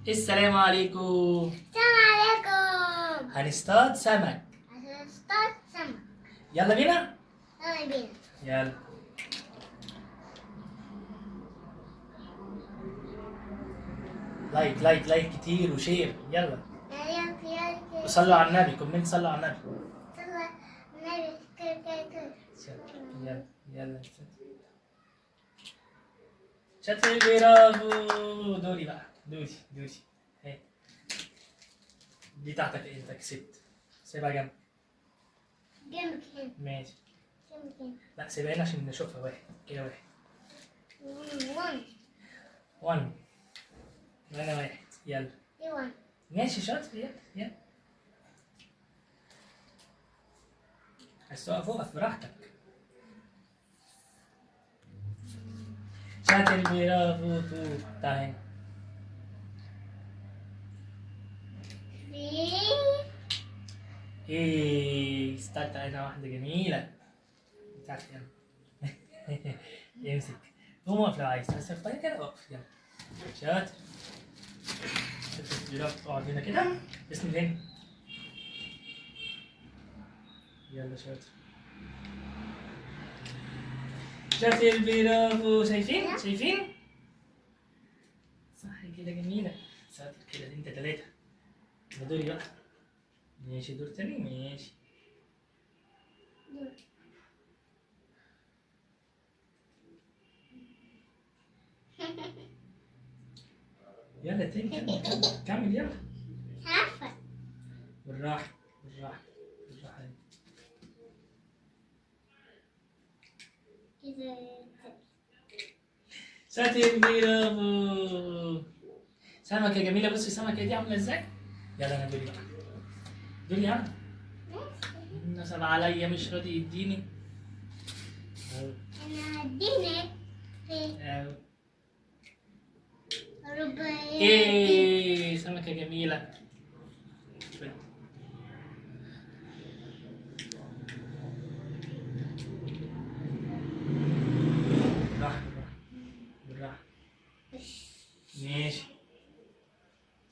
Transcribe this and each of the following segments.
السلام عليكم. السلام عليكم. هنصطاد سمك. هنصطاد سمك. يلا بينا. يلا بينا. يلا. لايك لايك لايك كتير وشير. يلا. وصلوا على النبي، كومنت صلوا على النبي. صلى النبي. يلا يلا. شاطر برافو. دوري بقى، دوري. هي دي بتاعتك انت كسبت. سيبها جنب. جنبك هنا. ماشي. جنبك هنا. لا سيبها هنا عشان نشوفها. واحد كده، واحد. 1. وانا واحد. يلا. دي 1. ماشي شاطر. يلا. عايز تقف اقف براحتك. شاطر برافو. تعالى. 3. ايه استنى، انا واحدة جميلة بتاعتي. يلا. امسك. قوم اقف لو عايز، بس افتح كده اقف. يلا. شاطر. شاطر برافو. اقعد هنا كده. اسند هنا. يلا شاطر. شاطر برافو. شايفين؟ صح كده جميلة. شاطر كده. انت 3. ده دوري بقى. ماشي دور تاني. ماشي. يلا تاني. كمل يلا. عارفة. بالراحة. كده. شاطر برافو. سمكة جميلة. بصي السمكة دي عاملة ازاي؟ يلا انا دوري بقى. دوري انا. نصب عليا مش راضي يديني. أنا هدينك في أهو. رباية. ايه سمكة جميلة. بالراحة. ماشي.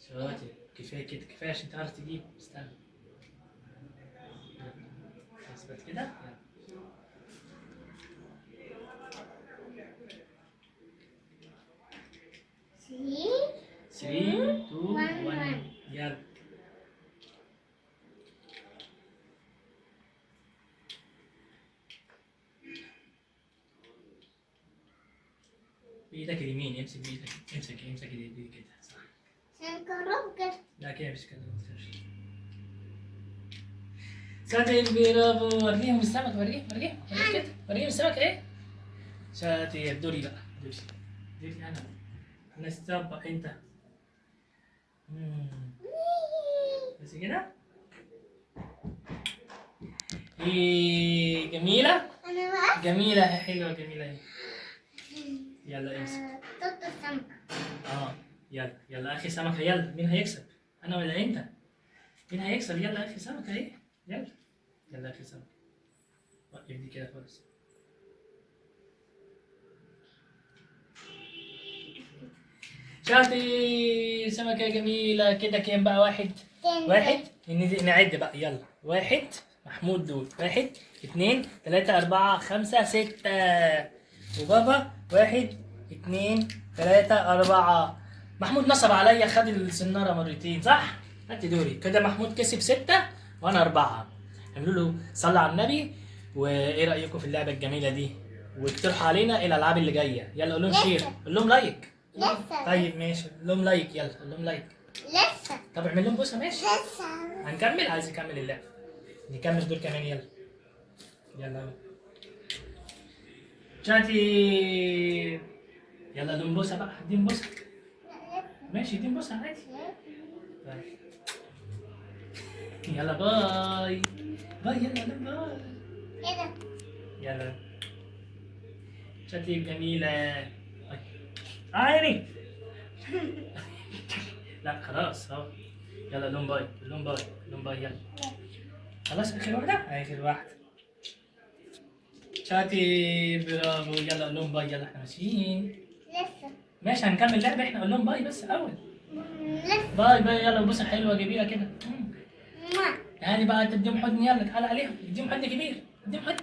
شاطر. كفاية كده، كفاية عشان تعرف تجيب. استنى. اثبت كده. يلا. 3 2 1. يلا. بإيدك اليمين. امسك بإيدك. امسك ايدي كده. صح. عشان كربك. لا كده مش كده. ما تخافش. شاطر برافو. وريهم السمك. وريهم كده. وريهم السمك ايه. شاطر. دوري بقى. دوري انا. هنستبق انت. بس كده. ايه جميلة. أنا بقى جميلة حلوة جميلة اهي. يلا امسك. طط السمكة. يلا اخي سمكة. يلا مين هيكسب؟ انا ولا انت؟ مين هيكسب؟ يلا اخي سمكة اهي. يلا اخي سمكة. وقف دي كده خالص. شاطر. سمكة جميلة كده. كام بقى؟ واحد. نعد بقى. يلا. واحد. محمود دول. 1 2 3 4 5 6. وبابا 1 2 3 4. محمود نصب عليا. خد السنارة مرتين صح؟ هات دوري كده. محمود كسب 6 وانا 4. اعملوا له صلى على النبي. وايه رأيكم في اللعبة الجميلة دي؟ واقترحوا علينا ايه الالعاب اللي جاية. يلا قول لهم شير. قول لهم لايك. لسه. طيب ماشي. قول لهم لايك. يلا قول لهم لايك. لسه. طب اعمل لهم بوسه. ماشي. لسه. هنكمل. عايز يكمل اللعب. نكمل دول كمان. يلا. شاطر. يلا اديهم بوسه بقى. اديهم بوسه. ماشي اديهم بوسه عادي. طيب. يلا باي. يلا باي. كده. يلا. شاطر جميله. عيني. لا خلاص اهو. يلا لون باي. يلا. خلاص اخر واحده. شاطر برافو. يلا قول لهم باي. يلا احنا ماشيين. لسه. ماشي هنكمل لعبة. احنا قول لهم باي بس الاول. لسه. باي باي، يلا بوسه حلوه جميله كده. ما يعني بقى تديهم حضن، يلا تعالى عليهم، اديهم حضن كبير، اديهم حضن.